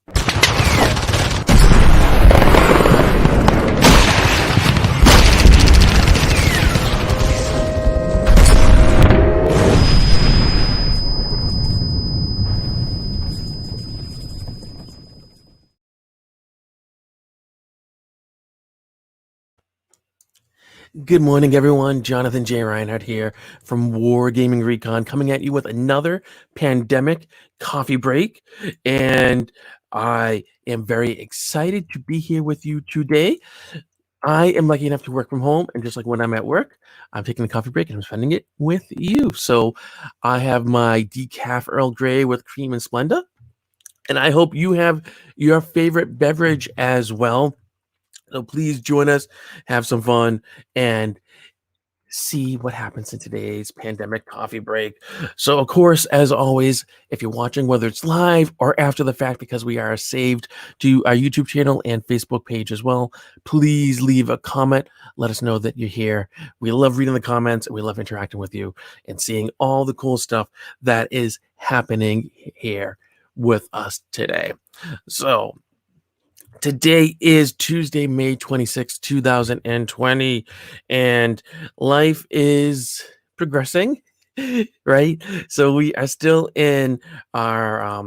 Good morning, everyone. Jonathan J. Reinhardt here from War Gaming Recon, coming at you with another pandemic coffee break. And I am very excited to be here with you today. I am lucky enough to work from home, and just like when I'm at work, I'm taking a coffee break and I'm spending it with you. So I have my decaf Earl Grey with cream and Splenda, and I hope you have your favorite beverage as well. So please join us, have some fun, and see what happens in today's pandemic coffee break. So, of course, as always, if you're watching, whether it's live or after the fact, because we are saved to our YouTube channel and Facebook page as well, please leave a comment. Let us know that you're here. We love reading the comments and we love interacting with you and seeing all the cool stuff that is happening here with us today. So, today is Tuesday, May 26th, 2020, and life is progressing, right? So we are still in our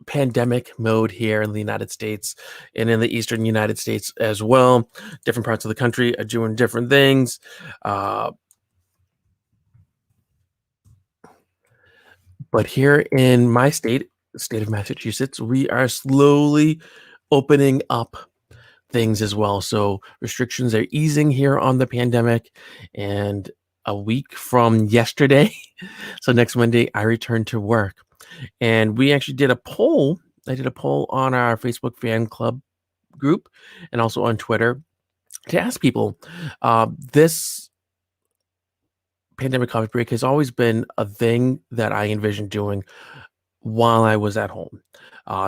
pandemic mode here in the United States and in the Eastern United States as well. Different parts of the country are doing different things. But here in my state, the state of Massachusetts, we are slowly opening up things as well. So restrictions are easing here on the pandemic, and a week from yesterday, so next Monday, I return to work. And we actually did a poll. I did a poll on our Facebook fan club group and also on Twitter to ask people, this pandemic coffee break has always been a thing that I envisioned doing while I was at home.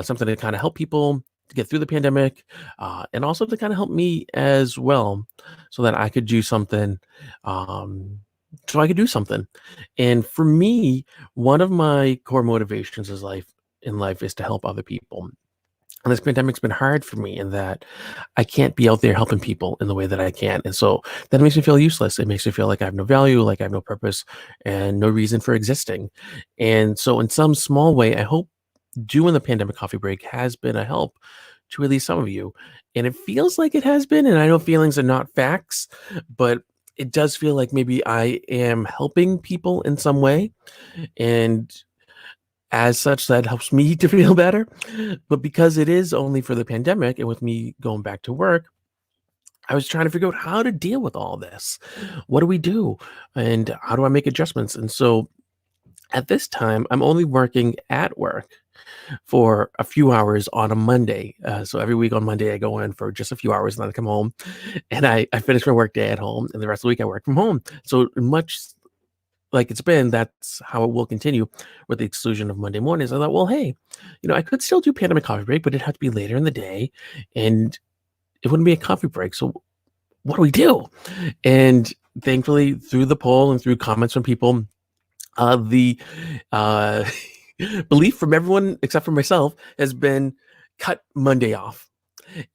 Something to kind of help people to get through the pandemic, and also to kind of help me as well, so that I could do something. Um, so I could do something. And for me, one of my core motivations in life is to help other people. And this pandemic's been hard for me in that I can't be out there helping people in the way that I can. And so that makes me feel useless. It makes me feel like I have no value, like I have no purpose and no reason for existing. And so, in some small way, I hope doing the pandemic coffee break has been a help to at least some of you. And it feels like it has been. And I know feelings are not facts, but it does feel like maybe I am helping people in some way. And as such, that helps me to feel better. But because it is only for the pandemic and with me going back to work, I was trying to figure out how to deal with all this. What do we do? And how do I make adjustments? And so at this time, I'm only working at work for a few hours on a Monday. So every week on Monday, I go in for just a few hours and then I come home and I finish my work day at home. And the rest of the week, I work from home. So much like it's been, that's how it will continue with the exclusion of Monday mornings. I thought, well, hey, I could still do pandemic coffee break, but it'd have to be later in the day and it wouldn't be a coffee break. So what do we do? And thankfully, through the poll and through comments from people, the uh, belief from everyone except for myself has been cut Monday off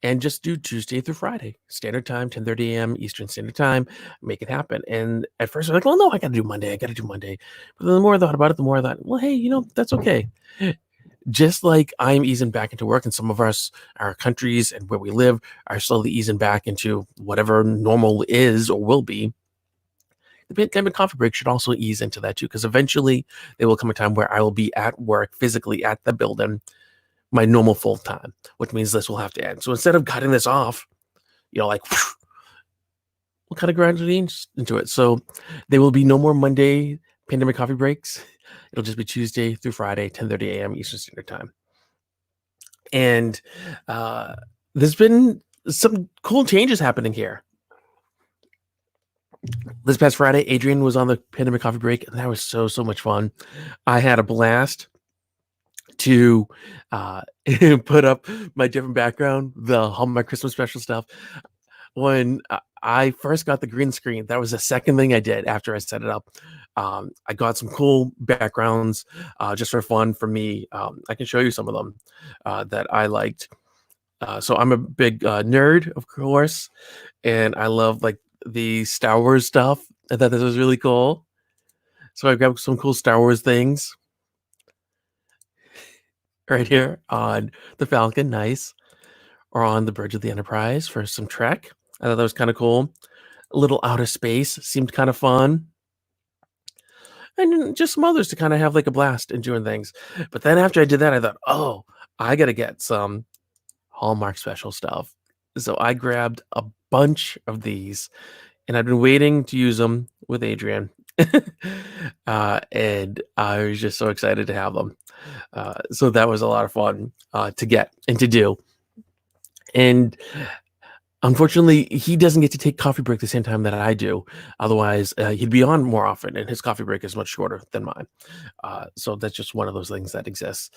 and just do Tuesday through Friday, standard time, 10:30 a.m. Eastern Standard Time, make it happen. And at first, I was like, well, no, I got to do Monday. I got to do Monday. But then the more I thought about it, the more I thought, well, hey, that's okay. Just like I'm easing back into work, and some of us, our countries and where we live, are slowly easing back into whatever normal is or will be, the pandemic coffee break should also ease into that too, because eventually there will come a time where I will be at work physically at the building, my normal full time, which means this will have to end. So instead of cutting this off, like we'll kind of gradually into it. So there will be no more Monday pandemic coffee breaks. It'll just be Tuesday through Friday, 10:30 a.m. Eastern Standard Time. And there's been some cool changes happening here. This past Friday, Adrian was on the pandemic coffee break, and that was so much fun. I had a blast to put up my different background, all my Christmas special stuff. When I first got the green screen. That was the second thing I did after I set it up. I got some cool backgrounds just for fun for me. I can show you some of them that I liked. So I'm a big nerd, of course, and I love like the Star Wars stuff. I thought this was really cool. So I grabbed some cool Star Wars things right here on the Falcon, nice, or on the bridge of the Enterprise for some Trek. I thought that was kind of cool. A little outer space seemed kind of fun. And then just some others to kind of have like a blast and doing things. But then after I did that, I thought, oh, I got to get some Hallmark special stuff. So I grabbed a bunch of these and I've been waiting to use them with Adrian. And I was just so excited to have them. So that was a lot of fun to get and to do. And unfortunately, he doesn't get to take coffee break the same time that I do. Otherwise, he'd be on more often, and his coffee break is much shorter than mine. So that's just one of those things that exists.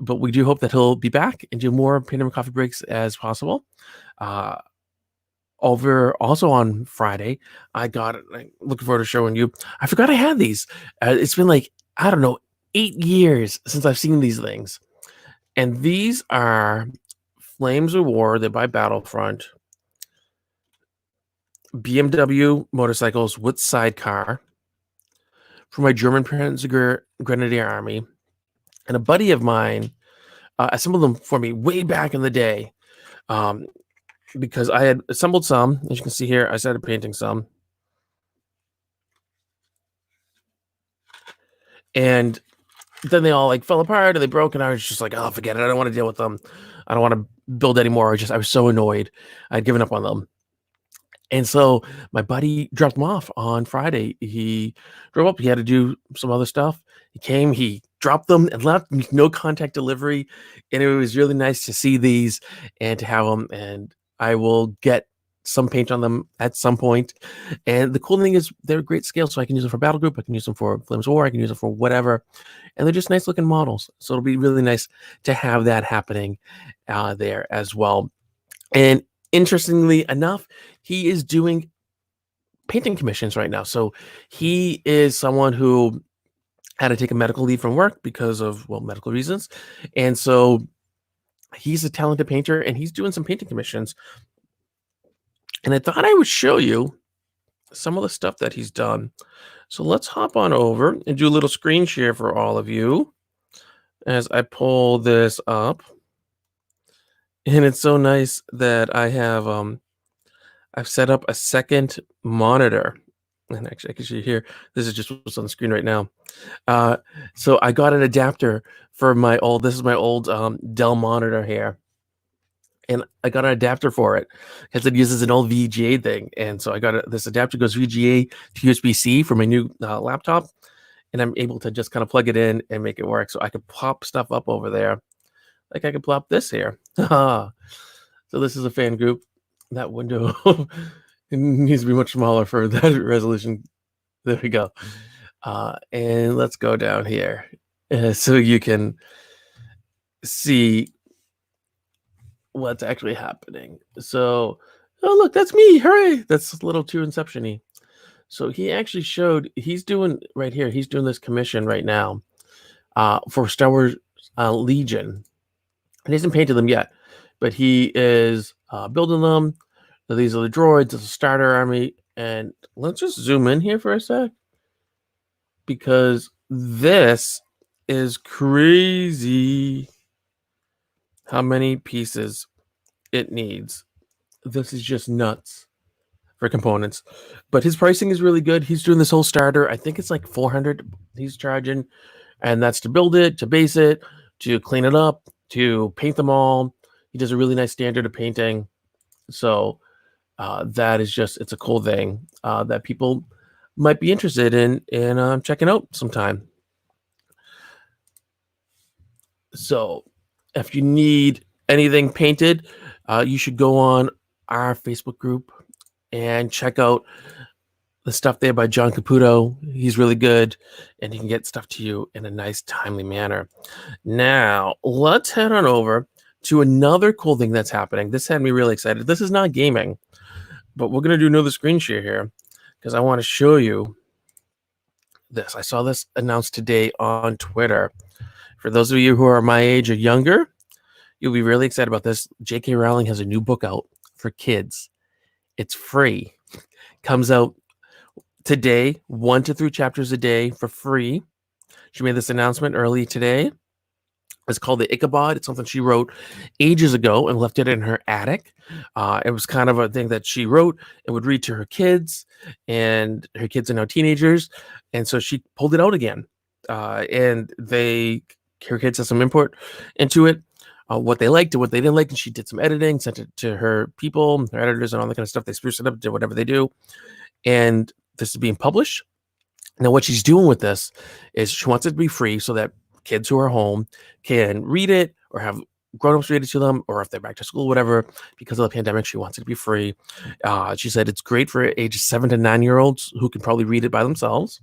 But we do hope that he'll be back and do more pandemic coffee breaks as possible. Over also on Friday, I got it. Looking forward to showing you. I forgot I had these. It's been like, I don't know, 8 years since I've seen these things. And these are Flames of War. They're by Battlefront. BMW motorcycles with sidecar for my German Panzer Grenadier Army. And a buddy of mine assembled them for me way back in the day because I had assembled some. As you can see here, I started painting some. And then they all like fell apart or they broke, and I was just like, oh, forget it. I don't want to deal with them. I don't want to build anymore. I was so annoyed. I'd given up on them. And so my buddy dropped them off on Friday. He drove up. He had to do some other stuff. He came, he dropped them and left. No contact delivery. And it was really nice to see these and to have them. And I will get some paint on them at some point. And the cool thing is they're great scale. So I can use them for Battle Group. I can use them for Flames of War. I can use them for whatever. And they're just nice looking models. So it'll be really nice to have that happening there as well. And interestingly enough, he is doing painting commissions right now. So he is someone who had to take a medical leave from work because of, well, medical reasons. And so he's a talented painter and he's doing some painting commissions. And I thought I would show you some of the stuff that he's done. So let's hop on over and do a little screen share for all of you as I pull this up. And it's so nice that I have I've set up a second monitor. And actually, I can show you here. This is just what's on the screen right now. So I got an adapter for this is my old Dell monitor here. And I got an adapter for it because it uses an old VGA thing. And so I got this adapter goes VGA to USB-C for my new laptop. And I'm able to just kind of plug it in and make it work. So I could pop stuff up over there. Like I could plop this here. So this is a fan group. That window it needs to be much smaller for that resolution. There we go. And let's go down here so you can see what's actually happening. So, oh look, that's me! Hooray! That's a little too Inception-y. So he actually showed he's doing right here. He's doing this commission right now for Star Wars Legion. He hasn't painted them yet, but he is building them. So these are the droids. It's a starter army. And let's just zoom in here for a sec, because this is crazy how many pieces it needs. This is just nuts for components. But his pricing is really good. He's doing this whole starter. I think it's like 400 he's charging. And that's to build it, to base it, to clean it up, to paint them all. He does a really nice standard of painting. So that is just, it's a cool thing that people might be interested in checking out sometime. So if you need anything painted, you should go on our Facebook group and check out the stuff there by John Caputo. He's really good, and he can get stuff to you in a nice, timely manner. Now, let's head on over to another cool thing that's happening. This had me really excited. This is not gaming, but we're going to do another screen share here because I want to show you this. I saw this announced today on Twitter. For those of you who are my age or younger, you'll be really excited about this. J.K. Rowling has a new book out for kids. It's free. Comes out today, 1 to 3 chapters a day for free. She made this announcement early today. It's called the Ichabod. It's something she wrote ages ago and left it in her attic. It was kind of a thing that she wrote and would read to her kids, and her kids are now teenagers. And so she pulled it out again. And her kids had some input into it, what they liked and what they didn't like. And she did some editing, sent it to her people, her editors, and all that kind of stuff. They spruced it up, did whatever they do. And this is being published. Now, what she's doing with this is she wants it to be free so that kids who are home can read it or have grown-ups read it to them, or if they're back to school, whatever. Because of the pandemic, she wants it to be free. She said it's great for ages 7 to 9-year-olds who can probably read it by themselves.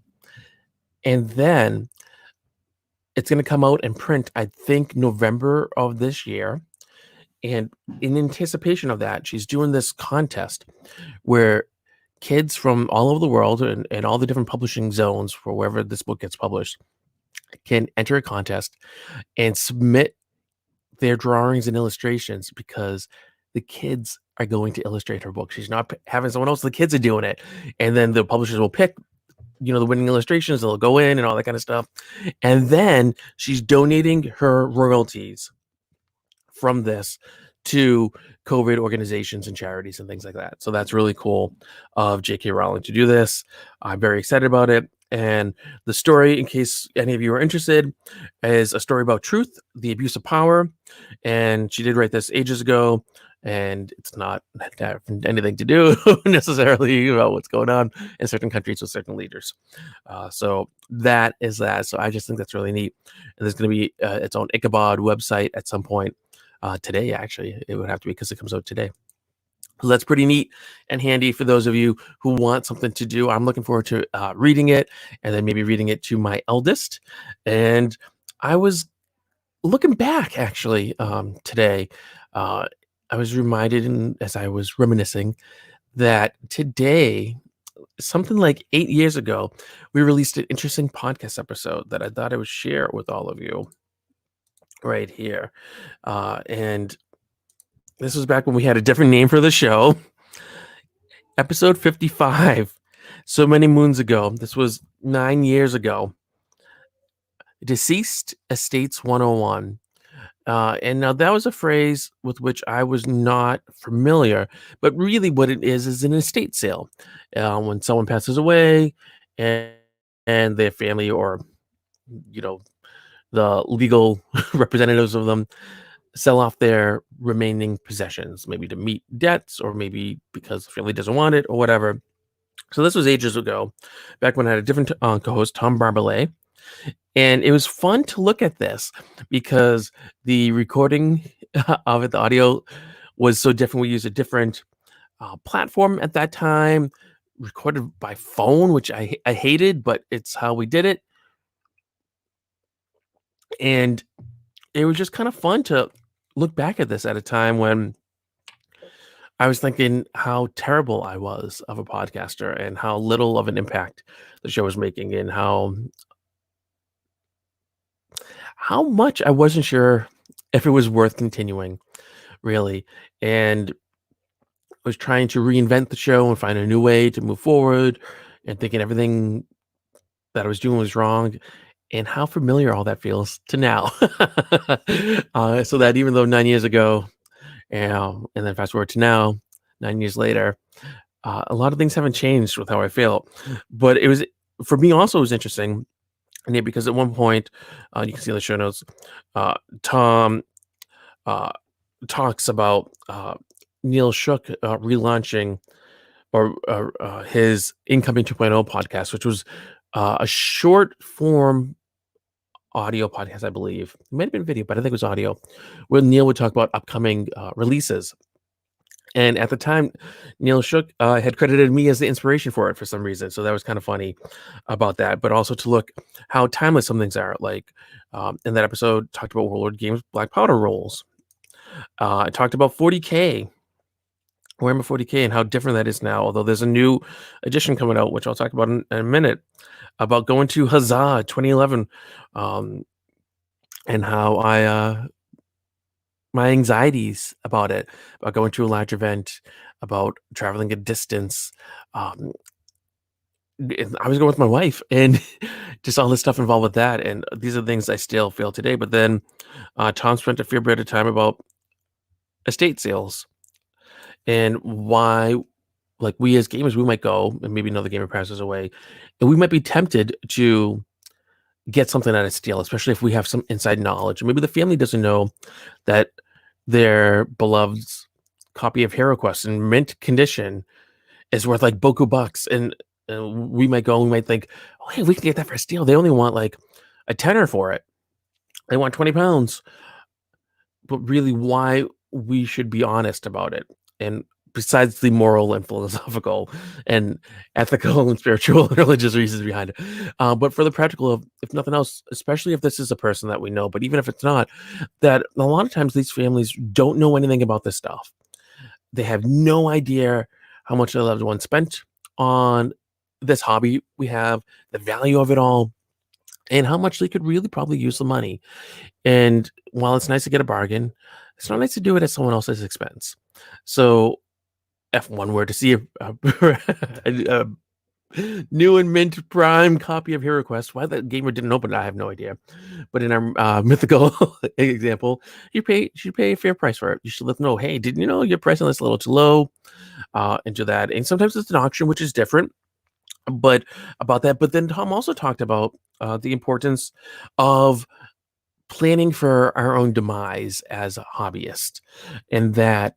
And then it's going to come out and print, I think, November of this year. And in anticipation of that, she's doing this contest where kids from all over the world and all the different publishing zones for wherever this book gets published can enter a contest and submit their drawings and illustrations, because the kids are going to illustrate her book. She's not having someone else. The kids are doing it. And then the publishers will pick, the winning illustrations. They'll go in and all that kind of stuff. And then she's donating her royalties from this to COVID organizations and charities and things like that. So that's really cool of J.K. Rowling to do this. I'm very excited about it. And the story, in case any of you are interested, is a story about truth, the abuse of power. And she did write this ages ago, and it's not anything to do necessarily about what's going on in certain countries with certain leaders. So that is that. So I just think that's really neat. And there's going to be its own Ichabod website at some point. Today, actually, it would have to be, because it comes out today. So that's pretty neat and handy for those of you who want something to do. I'm looking forward to reading it, and then maybe reading it to my eldest. And I was looking back, actually, today. I was reminded, as I was reminiscing, that today, something like 8 years ago, we released an interesting podcast episode that I thought I would share with all of you right here. And this was back when we had a different name for the show. Episode 55. So many moons ago. This was 9 years ago. Deceased Estates 101. And now that was a phrase with which I was not familiar, but really what it is an estate sale. When someone passes away and their family, or, the legal representatives of them, sell off their remaining possessions, maybe to meet debts, or maybe because the family doesn't want it, or whatever. So this was ages ago, back when I had a different co-host, Tom Barbalet. And it was fun to look at this because the recording of it, the audio, was so different. We used a different platform at that time, recorded by phone, which I hated, but it's how we did it. And it was just kind of fun to look back at this at a time when I was thinking how terrible I was of a podcaster, and how little of an impact the show was making, and how much I wasn't sure if it was worth continuing, really. And I was trying to reinvent the show and find a new way to move forward, and thinking everything that I was doing was wrong, and how familiar all that feels to now. So that even though 9 years ago, and then fast forward to now, 9 years later, a lot of things haven't changed with how I feel. But it was, for me also, it was interesting, because at one point, you can see in the show notes, Tom talks about Neil Shook relaunching, or his Incoming 2.0 podcast, which was a short form audio podcast, I believe. It might have been video, but I think it was audio, where Neil would talk about upcoming releases. And at the time, Neil Shook had credited me as the inspiration for it for some reason. So that was kind of funny about that. But also to look how timeless some things are. Like in that episode, talked about Warlord Games Black Powder rolls. I talked about 40K Warhammer 40K and how different that is now. Although there's a new edition coming out, which I'll talk about in a minute, about going to Huzzah 2011, um, and how my anxieties about going to a large event, about traveling a distance. Um, I was going with my wife, and just all this stuff involved with that. And these are things I still feel today. But then Tom spent a fair bit of time about estate sales and why, like, we as gamers, we might go and maybe another gamer passes away, and we might be tempted to get something at a steal, especially if we have some inside knowledge. Maybe the family doesn't know that their beloved's copy of Hero Quest in mint condition is worth like boku bucks, and we might go, and we might think, oh, hey, we can get that for a steal. They only want like a tenner for it. They want 20 pounds. But really, why we should be honest about it. And besides the moral and philosophical and ethical and spiritual and religious reasons behind it. But for the practical of, if nothing else, especially if this is a person that we know, but even if it's not, that a lot of times these families don't know anything about this stuff. They have no idea how much their loved ones spent on this hobby we have, the value of it all, and how much they could really probably use the money. And while it's nice to get a bargain, it's not nice to do it at someone else's expense. So if one were to see a new and mint prime copy of Hero Quest, why the gamer didn't open it, I have no idea. But in our mythical example, you should pay a fair price for it. You should let them know, hey, didn't you know your price on this a little too low? Into that. And sometimes it's an auction, which is different. But about that. But then Tom also talked about the importance of planning for our own demise as a hobbyist, and that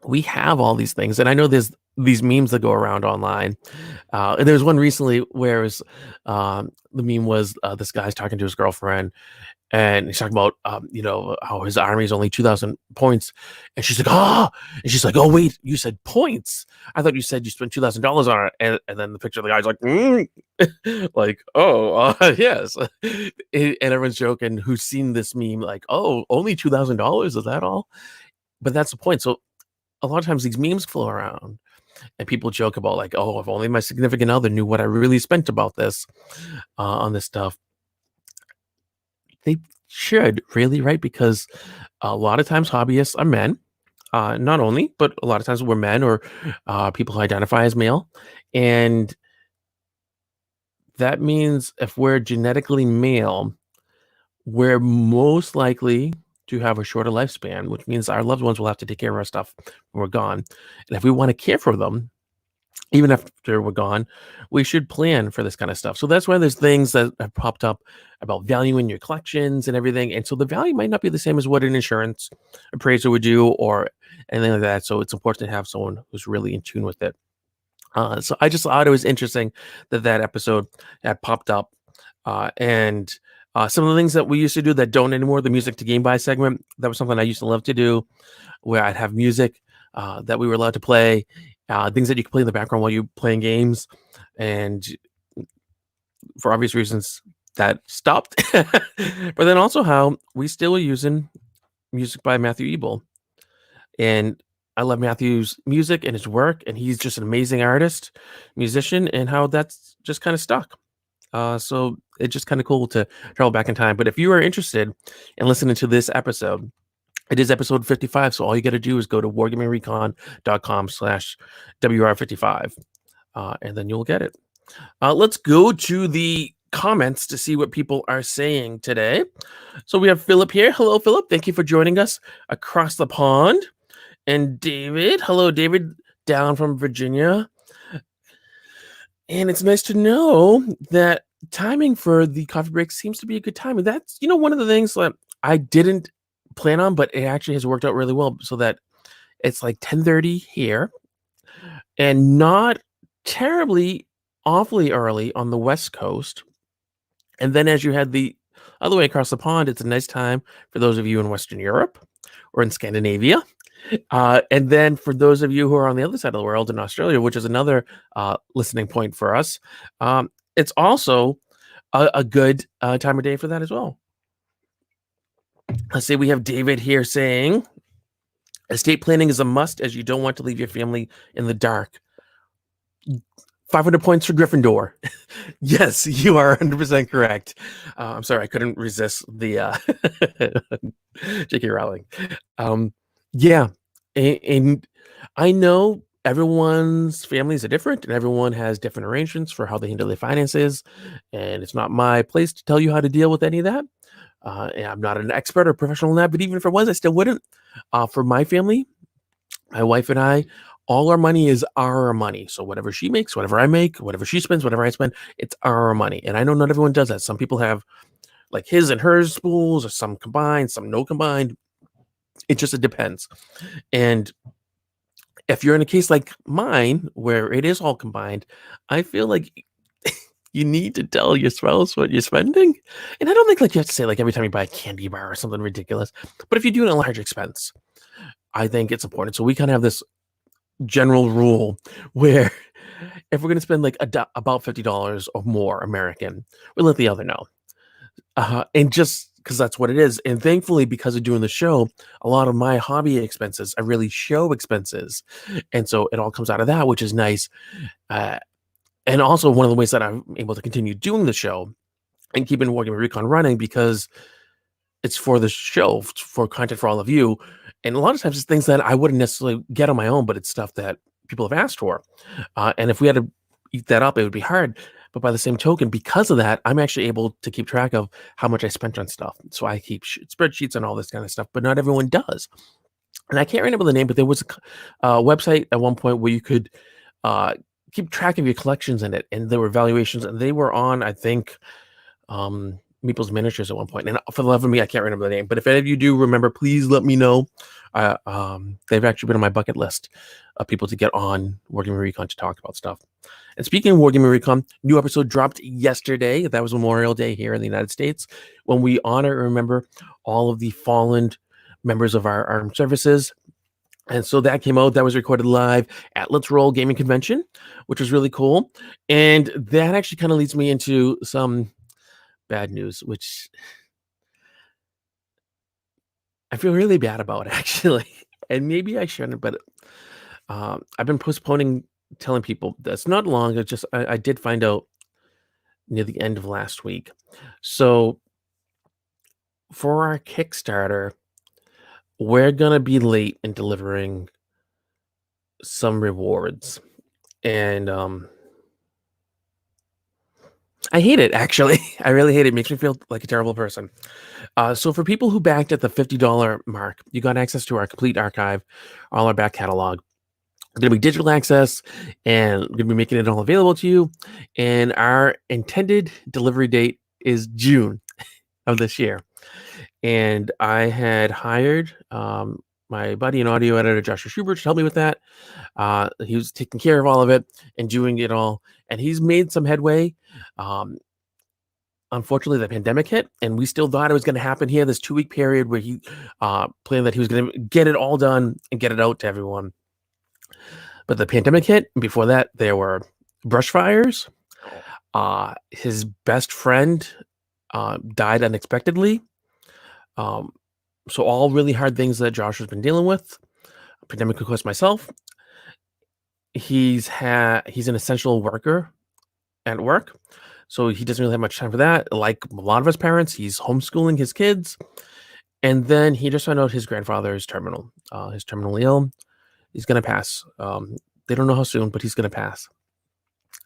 we have all these things. And I know there's these memes that go around online. And there was one recently where it was, the meme was this guy's talking to his girlfriend, and he's talking about, how his army is only 2,000 points. And she's like, oh, and she's like, oh, wait, you said points. I thought you said you spent $2,000 on it. And then the picture of the guy's like, like, oh, yes. And everyone's joking who's seen this meme, like, oh, only $2,000. Is that all? But that's the point. So a lot of times these memes flow around and people joke about, like, oh, if only my significant other knew what I really spent about this, on this stuff. They should really, right? Because a lot of times hobbyists are men, not only, but a lot of times we're men or people who identify as male. And that means if we're genetically male, we're most likely to have a shorter lifespan, which means our loved ones will have to take care of our stuff when we're gone. And if we want to care for them, even after we're gone, we should plan for this kind of stuff. So that's why there's things that have popped up about valuing your collections and everything. And so the value might not be the same as what an insurance appraiser would do or anything like that. So it's important to have someone who's really in tune with it. So I just thought it was interesting that episode had popped up. And some of the things that we used to do that don't anymore, the music to game buy segment, that was something I used to love to do, where I'd have music that we were allowed to play, things that you could play in the background while you're playing games. And for obvious reasons, that stopped. But then also how we still are using music by Matthew Ebel. And I love Matthew's music and his work, and he's just an amazing artist, musician, and how that's just kind of stuck. So it's just kind of cool to travel back in time. But if you are interested in listening to this episode, it is episode 55. So all you got to do is go to wargamingrecon.com/WR55, and then you'll get it. Let's go to the comments to see what people are saying today. So we have Philip here. Hello, Philip. Thank you for joining us across the pond. And David. Hello, David, down from Virginia. And it's nice to know that timing for the coffee break seems to be a good time. And that's, one of the things that I didn't plan on, but it actually has worked out really well, so that it's like 10:30 here and not terribly awfully early on the West Coast. And then as you head the other way across the pond, it's a nice time for those of you in Western Europe or in Scandinavia. And then for those of you who are on the other side of the world in Australia, which is another listening point for us, it's also a good time of day for that as well. Let's see, we have David here saying, Estate planning is a must, as you don't want to leave your family in the dark. 500 points for Gryffindor. Yes, you are 100% correct. I'm sorry, I couldn't resist the J.K. Rowling. Um, yeah, and I know everyone's families are different, and everyone has different arrangements for how they handle their finances, and it's not my place to tell you how to deal with any of that. And I'm not an expert or professional in that, but even if I was, I still wouldn't. For my family, my wife and I, all our money is our money. So whatever she makes, whatever I make, whatever she spends, whatever I spend, it's our money. And I know not everyone does that. Some people have like his and hers pools, or some combined, some no combined. It depends. And if you're in a case like mine, where it is all combined, I feel like you need to tell your spouse what you're spending. And I don't think like you have to say like every time you buy a candy bar or something ridiculous. But if you're doing a large expense, I think it's important. So we kind of have this general rule where if we're going to spend like about $50 or more American, we let the other know. And just because that's what it is. And thankfully, because of doing the show, a lot of my hobby expenses are really show expenses. And so it all comes out of that, which is nice. Uh, and also one of the ways that I'm able to continue doing the show and keeping Wargaming Recon running, because it's for the show, for content for all of you. And a lot of times it's things that I wouldn't necessarily get on my own, but it's stuff that people have asked for. And if we had to eat that up, it would be hard. But by the same token, because of that, I'm actually able to keep track of how much I spent on stuff. So I keep spreadsheets and all this kind of stuff, but not everyone does. And I can't remember the name, but there was a website at one point where you could keep track of your collections in it. And there were valuations, and they were on, I think, Meeple's Miniatures at one point. And for the love of me, I can't remember the name. But if any of you do remember, please let me know. They've actually been on my bucket list of people to get on Wargaming Recon to talk about stuff. And speaking of Wargaming Recon, new episode dropped yesterday. That was Memorial Day here in the United States, when we honor and remember all of the fallen members of our armed services. And so that came out. That was recorded live at Let's Roll Gaming Convention, which was really cool. And that actually kind of leads me into some bad news, which I feel really bad about, actually. And maybe I shouldn't, but I've been postponing telling people. That's not long. It's just I did find out near the end of last week. So for our Kickstarter, we're gonna be late in delivering some rewards. And I hate it, actually. I really hate it. It makes me feel like a terrible person. So for people who backed at the $50 mark, you got access to our complete archive, all our back catalog. It's going to be digital access, and we're going to be making it all available to you. And our intended delivery date is June of this year. And I had hired my buddy and audio editor, Joshua Schubert, to help me with that. He was taking care of all of it and doing it all. And he's made some headway. Unfortunately, the pandemic hit, and we still thought it was going to happen here, this 2-week period where he planned that he was going to get it all done and get it out to everyone. But the pandemic hit, and before that, there were brush fires. His best friend died unexpectedly. So all really hard things that Josh has been dealing with. Pandemic, of course, myself. He's an essential worker at work, so he doesn't really have much time for that. Like a lot of his parents, he's homeschooling his kids. And then he just found out his grandfather is terminal. He's terminally ill. He's going to pass. They don't know how soon, but he's going to pass.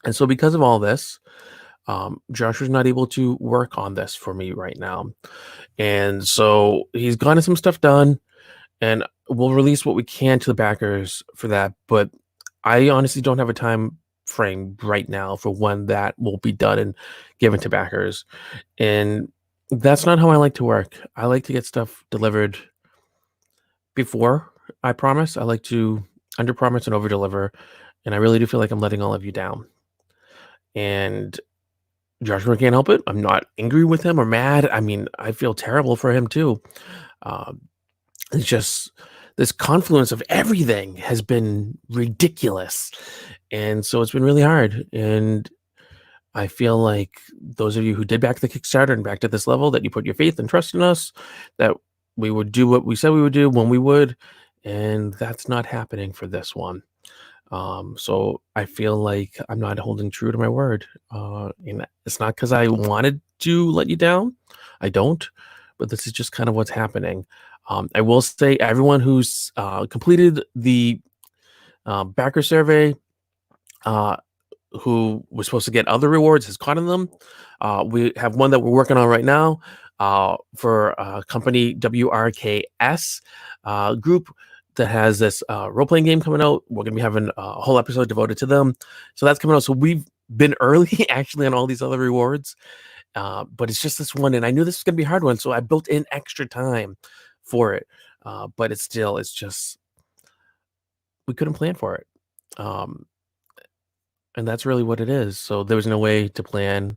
And so because of all this, Joshua's not able to work on this for me right now. And so he's gotten some stuff done, and we'll release what we can to the backers for that. But I honestly don't have a time frame right now for when that will be done and given to backers. And that's not how I like to work. I like to get stuff delivered before I promise. I like to underpromise and overdeliver, and I really do feel like I'm letting all of you down. And Joshua can't help it. I'm not angry with him or mad. I mean, I feel terrible for him too. It's just this confluence of everything has been ridiculous, and so it's been really hard. And I feel like those of you who did back the Kickstarter and backed at this level, that you put your faith and trust in us, that we would do what we said we would do when we would, and that's not happening for this one. So I feel like I'm not holding true to my word. And it's not because I wanted to let you down. I don't, but this is just kind of what's happening. I will say everyone who's completed the backer survey, uh, who was supposed to get other rewards, has gotten them. We have one that we're working on right now for company WRKS group that has this role-playing game coming out. We're going to be having a whole episode devoted to them. So that's coming out. So we've been early actually on all these other rewards. But it's just this one. And I knew this was going to be a hard one. So I built in extra time for it. But it's just, we couldn't plan for it. And that's really what it is. So there was no way to plan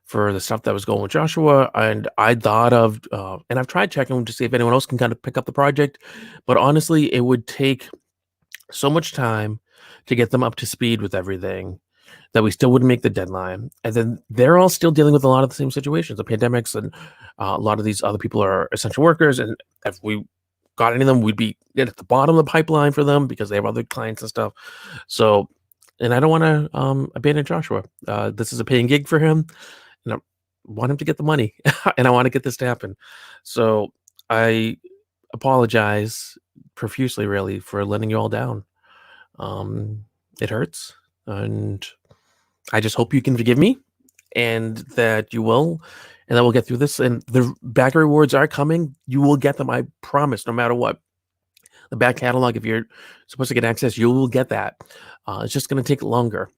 for the stuff that was going with Joshua. And I thought of, and I've tried checking to see if anyone else can kind of pick up the project. But honestly, it would take so much time to get them up to speed with everything that we still wouldn't make the deadline. And then they're all still dealing with a lot of the same situations, the pandemics, and a lot of these other people are essential workers. And if we got any of them, we'd be at the bottom of the pipeline for them because they have other clients and stuff. So, and I don't want to abandon Joshua. This is a paying gig for him, and I want him to get the money, and I want to get this to happen. So I apologize profusely, really, for letting you all down. It hurts, and I just hope you can forgive me, and that you will, and that we'll get through this. And the back rewards are coming. You will get them, I promise, no matter what. The back catalog, if you're supposed to get access, you will get that. It's just going to take longer.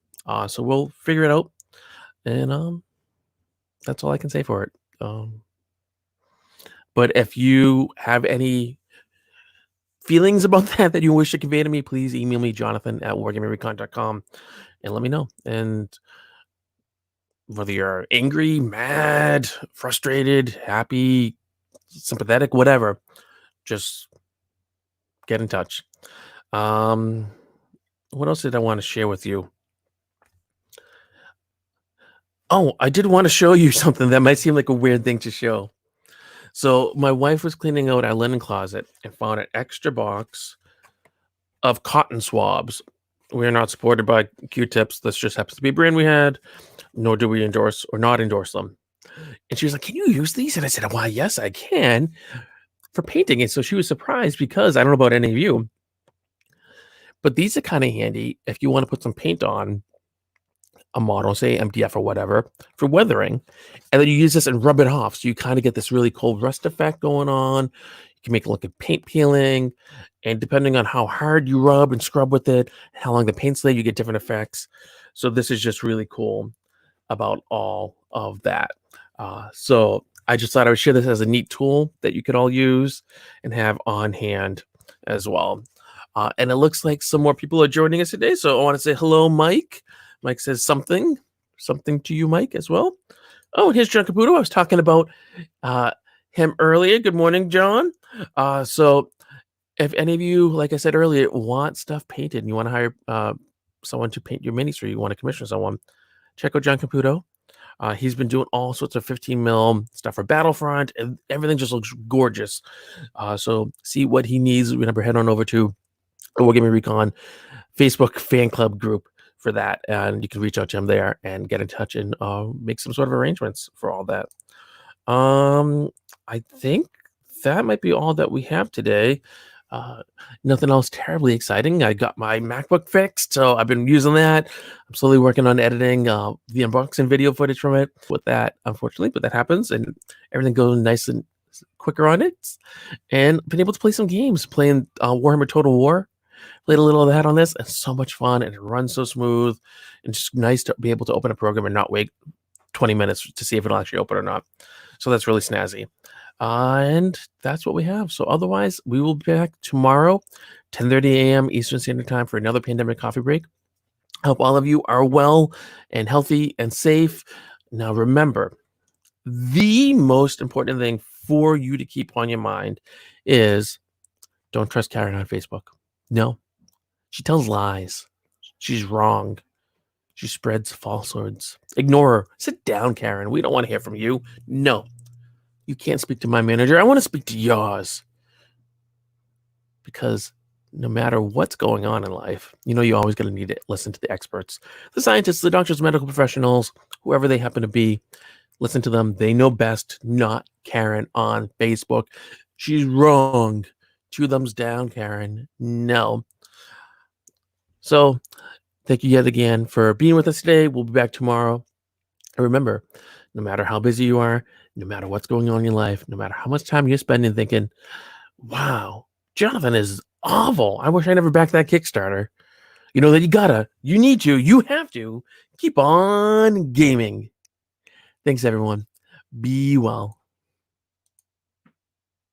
So we'll figure it out. And that's all I can say for it. But if you have any feelings about that you wish to convey to me, please email me, Jonathan@wargamerecon.com, and let me know. And whether you're angry, mad, frustrated, happy, sympathetic, whatever, just get in touch. What else did I want to share with you? Oh, I did want to show you something that might seem like a weird thing to show. So my wife was cleaning out our linen closet and found an extra box of cotton swabs. We are not supported by Q-tips. This just happens to be a brand we had, nor do we endorse or not endorse them. And she was like, "Can you use these?" And I said, "Why, yes, I can for painting." And so she was surprised because I don't know about any of you, but these are kind of handy if you want to put some paint on a model, say MDF or whatever, for weathering, and then you use this and rub it off. So you kind of get this really cool rust effect going on. You can make it look like paint peeling, and depending on how hard you rub and scrub with it, how long the paint's laid, you get different effects. So this is just really cool about all of that. So I just thought I would share this as a neat tool that you could all use and have on hand as well. And it looks like some more people are joining us today. So I want to say hello, Mike. Mike says something to you, Mike, as well. Oh, here's John Caputo. I was talking about him earlier. Good morning, John. So if any of you, like I said earlier, want stuff painted and you want to hire someone to paint your minis, or you want to commission someone, check out John Caputo. He's been doing all sorts of 15 mil stuff for Battlefront, and everything just looks gorgeous. So see what he needs. Remember, head on over to the Wargaming Recon Facebook fan club group for that, and you can reach out to him there and get in touch and make some sort of arrangements for all that. I think that might be all that we have today. Nothing else terribly exciting. I got my MacBook fixed, so I've been using that. I'm slowly working on editing the unboxing video footage from it with that, unfortunately, but that happens, and everything goes nice and quicker on it. And been able to play some games, playing Warhammer Total War. Played a little of that on this, and so much fun, and it runs so smooth, and just nice to be able to open a program and not wait 20 minutes to see if it'll actually open or not. So that's really snazzy. And that's what we have. So otherwise, we will be back tomorrow, 10:30 a.m. Eastern Standard Time, for another pandemic coffee break. I hope all of you are well and healthy and safe. Now remember, the most important thing for you to keep on your mind is don't trust Karen on Facebook. No. She tells lies. She's wrong. She spreads falsehoods. Ignore her. Sit down, Karen. We don't want to hear from you. No. You can't speak to my manager. I want to speak to yours. Because no matter what's going on in life, you always going to need to listen to the experts, the scientists, the doctors, medical professionals, whoever they happen to be. Listen to them. They know best, not Karen on Facebook. She's wrong. 2 thumbs down, Karen. No. So thank you yet again for being with us today. We'll be back tomorrow. And remember, no matter how busy you are, no matter what's going on in your life, no matter how much time you're spending thinking, wow, Jonathan is awful. I wish I never backed that Kickstarter. That you have to keep on gaming. Thanks, everyone. Be well.